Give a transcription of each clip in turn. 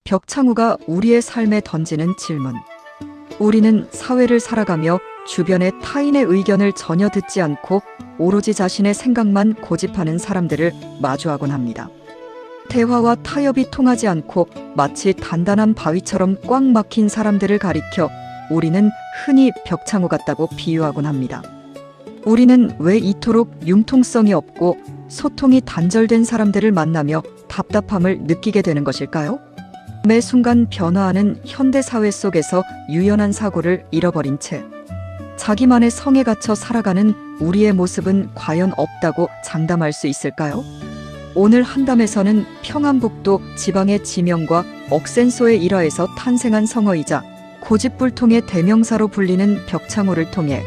벽창우가 우리의 삶에 던지는 질문. 우리는 사회를 살아가며 주변의 타인의 의견을 전혀 듣지 않고 오로지 자신의 생각만 고집하는 사람들을 마주하곤 합니다. 대화와 타협이 통하지 않고 마치 단단한 바위처럼 꽉 막힌 사람들을 가리켜 우리는 흔히 벽창우 같다고 비유하곤 합니다. 우리는 왜 이토록 융통성이 없고 소통이 단절된 사람들을 만나며 답답함을 느끼게 되는 것일까요? 매 순간 변화하는 현대사회 속에서 유연한 사고를 잃어버린 채 자기만의 성에 갇혀 살아가는 우리의 모습은 과연 없다고 장담할 수 있을까요? 오늘 한담에서는 평안북도 지방의 지명과 억센소의 일화에서 탄생한 성어이자 고집불통의 대명사로 불리는 벽창우를 통해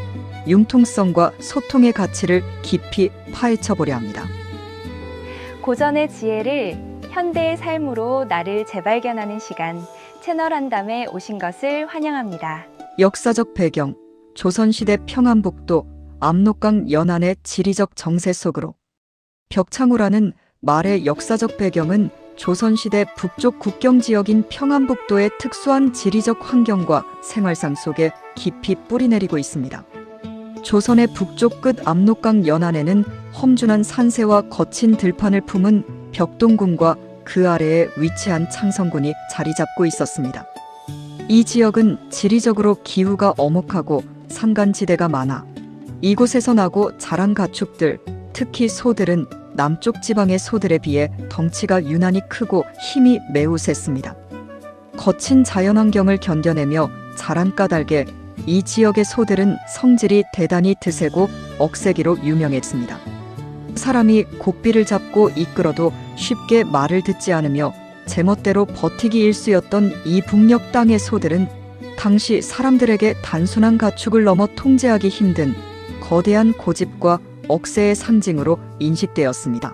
융통성과 소통의 가치를 깊이 파헤쳐보려 합니다. 고전의 지혜를 현대의 삶으로 나를 재발견하는 시간, 채널 한담에 오신 것을 환영합니다. 역사적 배경, 조선시대 평안북도 압록강 연안의 지리적 정세 속으로. 벽창우라는 말의 역사적 배경은 조선시대 북쪽 국경지역인 평안북도의 특수한 지리적 환경과 생활상 속에 깊이 뿌리내리고 있습니다. 조선의 북쪽 끝 압록강 연안에는 험준한 산세와 거친 들판을 품은 벽동군과 그 아래에 위치한 창성군이 자리 잡고 있었습니다. 이 지역은 지리적으로 기후가 엄혹하고 산간지대가 많아 이곳에서 나고 자란 가축들, 특히 소들은 남쪽 지방의 소들에 비해 덩치가 유난히 크고 힘이 매우 셌습니다. 거친 자연환경을 견뎌내며 자란 까닭에 이 지역의 소들은 성질이 대단히 드세고 억세기로 유명했습니다. 사람이 고삐를 잡고 이끌어도 쉽게 말을 듣지 않으며 제멋대로 버티기 일쑤였던 이 북녘 땅의 소들은 당시 사람들에게 단순한 가축을 넘어 통제하기 힘든 거대한 고집과 억세의 상징으로 인식되었습니다.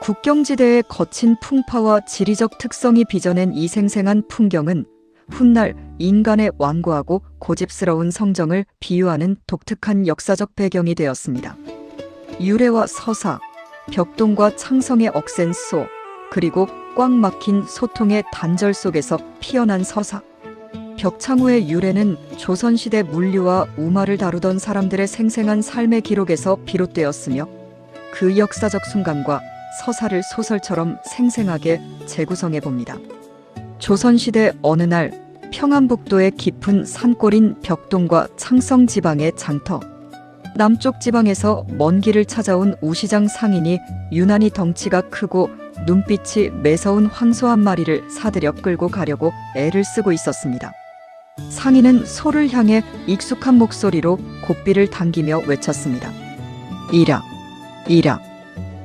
국경지대의 거친 풍파와 지리적 특성이 빚어낸 이 생생한 풍경은 훗날 인간의 완고하고 고집스러운 성정을 비유하는 독특한 역사적 배경이 되었습니다. 유래와 서사, 벽동과 창성의 억센 소, 그리고 꽉 막힌 소통의 단절 속에서 피어난 서사. 벽창우의 유래는 조선시대 물류와 우마를 다루던 사람들의 생생한 삶의 기록에서 비롯되었으며 그 역사적 순간과 서사를 소설처럼 생생하게 재구성해 봅니다. 조선시대 어느 날 평안북도의 깊은 산골인 벽동과 창성 지방의 장터, 남쪽 지방에서 먼 길을 찾아온 우시장 상인이 유난히 덩치가 크고 눈빛이 매서운 황소 한 마리를 사들여 끌고 가려고 애를 쓰고 있었습니다. 상인은 소를 향해 익숙한 목소리로 고삐를 당기며 외쳤습니다. 이라, 이라,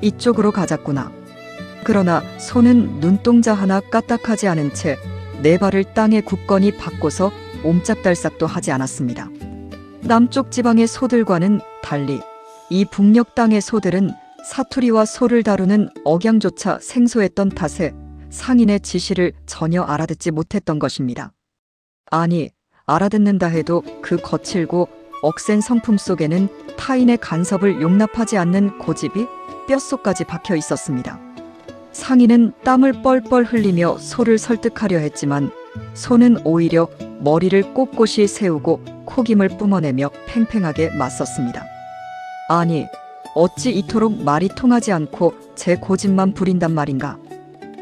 이쪽으로 가자꾸나. 그러나 소는 눈동자 하나 까딱하지 않은 채 네 발을 땅에 굳건히 박고서 옴짝달싹도 하지 않았습니다. 남쪽 지방의 소들과는 달리 이 북녘 땅의 소들은 사투리와 소를 다루는 억양조차 생소했던 탓에 상인의 지시를 전혀 알아듣지 못했던 것입니다. 아니, 알아듣는다 해도 그 거칠고 억센 성품 속에는 타인의 간섭을 용납하지 않는 고집이 뼛속까지 박혀 있었습니다. 상인은 땀을 뻘뻘 흘리며 소를 설득하려 했지만 소는 오히려 머리를 꼿꼿이 세우고 콧김을 뿜어내며 팽팽하게 맞섰습니다. 아니, 어찌 이토록 말이 통하지 않고 제 고집만 부린단 말인가?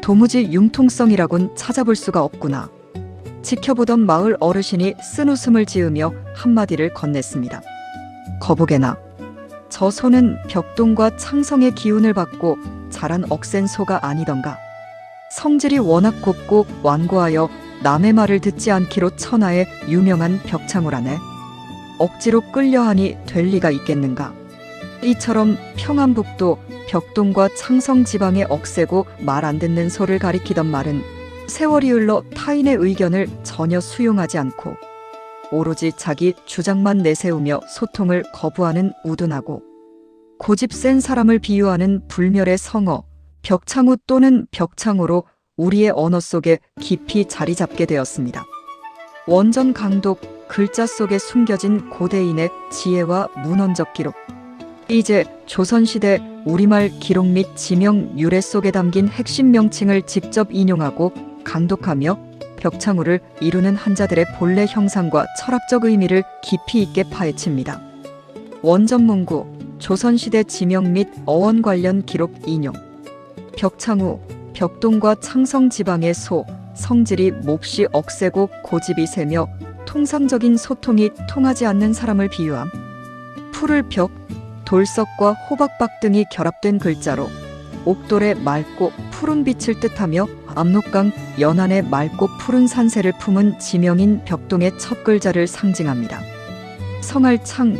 도무지 융통성이라곤 찾아볼 수가 없구나. 지켜보던 마을 어르신이 쓴웃음을 지으며 한마디를 건넸습니다. 거북애나, 저 소는 벽동과 창성의 기운을 받고 자란 억센 소가 아니던가. 성질이 워낙 곱고 완고하여 남의 말을 듣지 않기로 천하의 유명한 벽창우라네. 억지로 끌려하니 될 리가 있겠는가. 이처럼 평안북도 벽동과 창성 지방의 억세고 말 안 듣는 소를 가리키던 말은 세월이 흘러 타인의 의견을 전혀 수용하지 않고 오로지 자기 주장만 내세우며 소통을 거부하는 우둔하고 고집 센 사람을 비유하는 불멸의 성어 벽창우 또는 벽창우로 우리의 언어 속에 깊이 자리 잡게 되었습니다. 원전 강독, 글자 속에 숨겨진 고대인의 지혜와 문헌적 기록. 이제 조선시대 우리말 기록 및 지명 유래 속에 담긴 핵심 명칭을 직접 인용하고 강독하며 벽창우를 이루는 한자들의 본래 형상과 철학적 의미를 깊이 있게 파헤칩니다. 원전문구, 조선시대 지명 및 어원 관련 기록 인용. 벽창우, 벽동과 창성 지방의 소, 성질이 몹시 억세고 고집이 세며 통상적인 소통이 통하지 않는 사람을 비유함. 풀을 벽, 돌석과 호박박 등이 결합된 글자로 옥돌의 맑고 푸른 빛을 뜻하며 압록강 연안의 맑고 푸른 산세를 품은 지명인 벽동의 첫 글자를 상징합니다. 성할 창,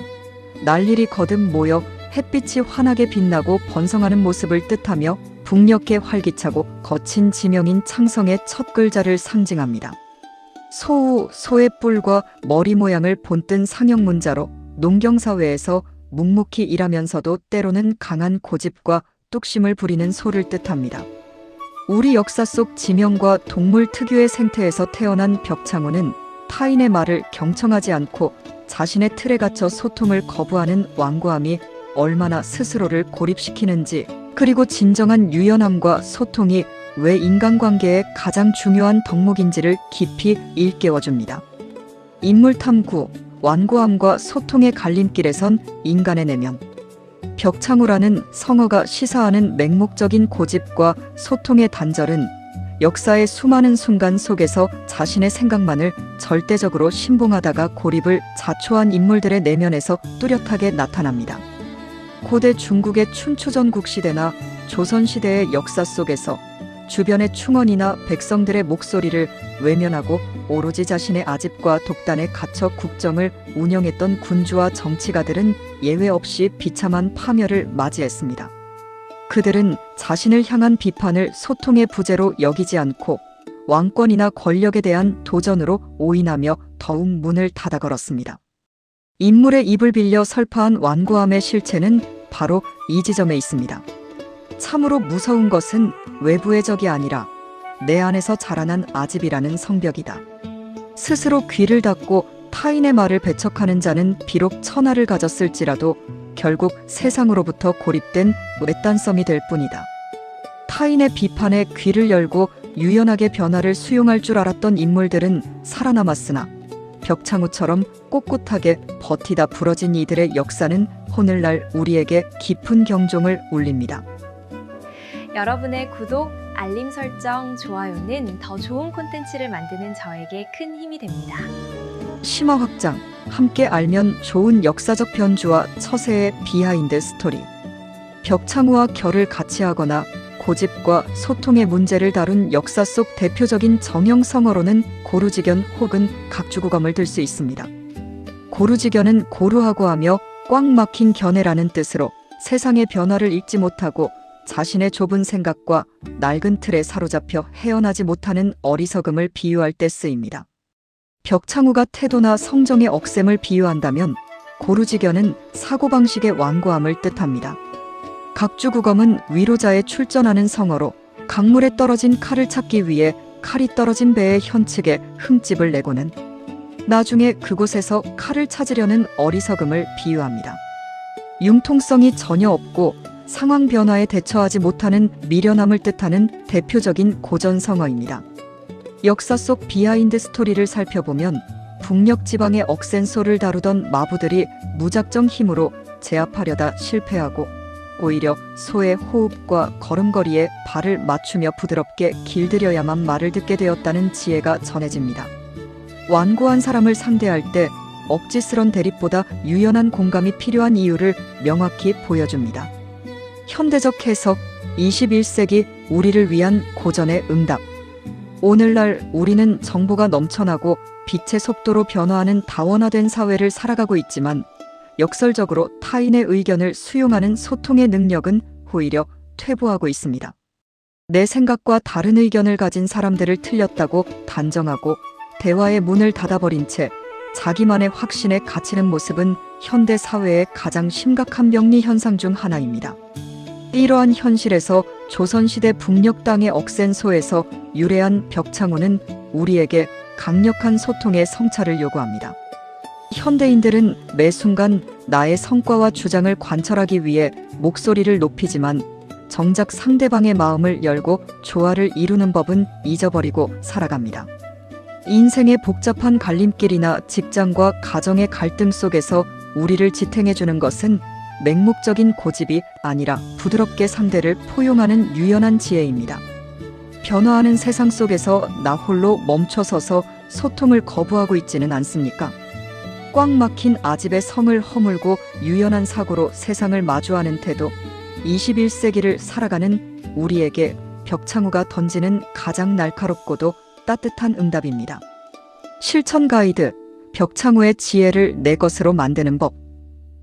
날일이 거듭 모여 햇빛이 환하게 빛나고 번성하는 모습을 뜻하며 북녘에 활기차고 거친 지명인 창성의 첫 글자를 상징합니다. 소우, 소의 뿔과 머리 모양을 본뜬 상형 문자로 농경사회에서 묵묵히 일하면서도 때로는 강한 고집과 뚝심을 부리는 소를 뜻합니다. 우리 역사 속 지명과 동물 특유의 생태에서 태어난 벽창우는 타인의 말을 경청하지 않고 자신의 틀에 갇혀 소통을 거부하는 완고함이 얼마나 스스로를 고립시키는지, 그리고 진정한 유연함과 소통이 왜 인간관계의 가장 중요한 덕목인지를 깊이 일깨워줍니다. 인물 탐구, 완고함과 소통의 갈림길에 선 인간의 내면. 벽창우라는 성어가 시사하는 맹목적인 고집과 소통의 단절은 역사의 수많은 순간 속에서 자신의 생각만을 절대적으로 신봉하다가 고립을 자초한 인물들의 내면에서 뚜렷하게 나타납니다. 고대 중국의 춘추전국 시대나 조선시대의 역사 속에서 주변의 충원이나 백성들의 목소리를 외면하고 오로지 자신의 아집과 독단에 갇혀 국정을 운영했던 군주와 정치가들은 예외 없이 비참한 파멸을 맞이했습니다. 그들은 자신을 향한 비판을 소통의 부재로 여기지 않고 왕권이나 권력에 대한 도전으로 오인하며 더욱 문을 닫아 걸었습니다. 인물의 입을 빌려 설파한 완고함의 실체는 바로 이 지점에 있습니다. 참으로 무서운 것은 외부의 적이 아니라 내 안에서 자라난 아집이라는 성벽이다. 스스로 귀를 닫고 타인의 말을 배척하는 자는 비록 천하를 가졌을지라도 결국 세상으로부터 고립된 외딴섬이 될 뿐이다. 타인의 비판에 귀를 열고 유연하게 변화를 수용할 줄 알았던 인물들은 살아남았으나 벽창우처럼 꼿꼿하게 버티다 부러진 이들의 역사는 오늘날 우리에게 깊은 경종을 울립니다. 여러분의 구독, 알림 설정, 좋아요는 더 좋은 콘텐츠를 만드는 저에게 큰 힘이 됩니다. 심화 확장, 함께 알면 좋은 역사적 변주와 처세의 비하인드 스토리. 벽창우와 결을 같이 하거나 고집과 소통의 문제를 다룬 역사 속 대표적인 정형성어로는 고루지견 혹은 각주구검을 들 수 있습니다. 고루지견은 고루하고 하며 꽉 막힌 견해라는 뜻으로 세상의 변화를 읽지 못하고 자신의 좁은 생각과 낡은 틀에 사로잡혀 헤어나지 못하는 어리석음을 비유할 때 쓰입니다. 벽창우가 태도나 성정의 억셈을 비유한다면 고루지견은 사고방식의 완고함을 뜻합니다. 각주구검은 위로자의 출전하는 성어로 강물에 떨어진 칼을 찾기 위해 칼이 떨어진 배의 현측에 흠집을 내고는 나중에 그곳에서 칼을 찾으려는 어리석음을 비유합니다. 융통성이 전혀 없고 상황 변화에 대처하지 못하는 미련함을 뜻하는 대표적인 고전성어입니다. 역사 속 비하인드 스토리를 살펴보면 북녘 지방의 억센 소를 다루던 마부들이 무작정 힘으로 제압하려다 실패하고 오히려 소의 호흡과 걸음걸이에 발을 맞추며 부드럽게 길들여야만 말을 듣게 되었다는 지혜가 전해집니다. 완고한 사람을 상대할 때 억지스런 대립보다 유연한 공감이 필요한 이유를 명확히 보여줍니다. 현대적 해석, 21세기 우리를 위한 고전의 응답. 오늘날 우리는 정보가 넘쳐나고 빛의 속도로 변화하는 다원화된 사회를 살아가고 있지만 역설적으로 타인의 의견을 수용하는 소통의 능력은 오히려 퇴보하고 있습니다. 내 생각과 다른 의견을 가진 사람들을 틀렸다고 단정하고 대화의 문을 닫아버린 채 자기만의 확신에 갇히는 모습은 현대 사회의 가장 심각한 병리 현상 중 하나입니다. 이러한 현실에서 조선시대 북녘 땅의 억센 소에서 유래한 벽창우는 우리에게 강력한 소통의 성찰을 요구합니다. 현대인들은 매 순간 나의 성과와 주장을 관철하기 위해 목소리를 높이지만 정작 상대방의 마음을 열고 조화를 이루는 법은 잊어버리고 살아갑니다. 인생의 복잡한 갈림길이나 직장과 가정의 갈등 속에서 우리를 지탱해주는 것은 맹목적인 고집이 아니라 부드럽게 상대를 포용하는 유연한 지혜입니다. 변화하는 세상 속에서 나 홀로 멈춰서서 소통을 거부하고 있지는 않습니까? 꽉 막힌 아집의 성을 허물고 유연한 사고로 세상을 마주하는 태도, 21세기를 살아가는 우리에게 벽창호가 던지는 가장 날카롭고도 따뜻한 응답입니다. 실천 가이드, 벽창호의 지혜를 내 것으로 만드는 법.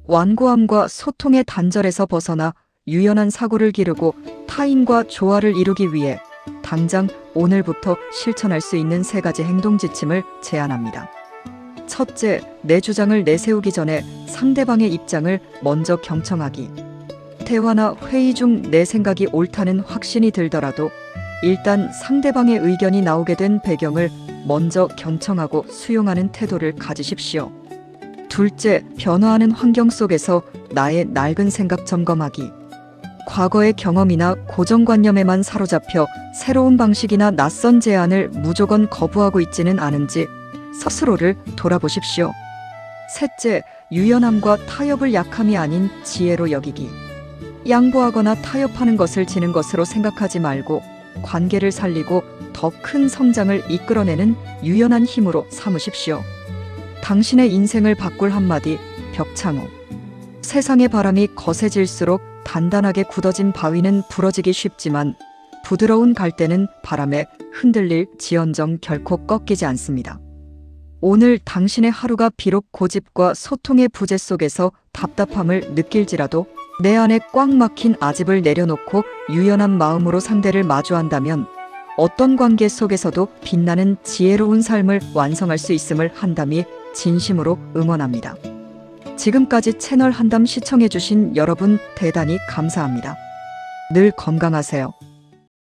완고함과 소통의 단절에서 벗어나 유연한 사고를 기르고 타인과 조화를 이루기 위해 당장 오늘부터 실천할 수 있는 3가지 행동 지침을 제안합니다. 첫째, 내 주장을 내세우기 전에 상대방의 입장을 먼저 경청하기. 대화나 회의 중 내 생각이 옳다는 확신이 들더라도 일단 상대방의 의견이 나오게 된 배경을 먼저 경청하고 수용하는 태도를 가지십시오. 둘째, 변화하는 환경 속에서 나의 낡은 생각 점검하기. 과거의 경험이나 고정관념에만 사로잡혀 새로운 방식이나 낯선 제안을 무조건 거부하고 있지는 않은지 스스로를 돌아보십시오. 셋째, 유연함과 타협을 약함이 아닌 지혜로 여기기. 양보하거나 타협하는 것을 지는 것으로 생각하지 말고 관계를 살리고 더 큰 성장을 이끌어내는 유연한 힘으로 삼으십시오. 당신의 인생을 바꿀 한마디, 벽창호. 세상의 바람이 거세질수록 단단하게 굳어진 바위는 부러지기 쉽지만 부드러운 갈대는 바람에 흔들릴 지언정 결코 꺾이지 않습니다. 오늘 당신의 하루가 비록 고집과 소통의 부재 속에서 답답함을 느낄지라도 내 안에 꽉 막힌 아집을 내려놓고 유연한 마음으로 상대를 마주한다면 어떤 관계 속에서도 빛나는 지혜로운 삶을 완성할 수 있음을 한담이 진심으로 응원합니다. 지금까지 채널 한담 시청해주신 여러분 대단히 감사합니다. 늘 건강하세요.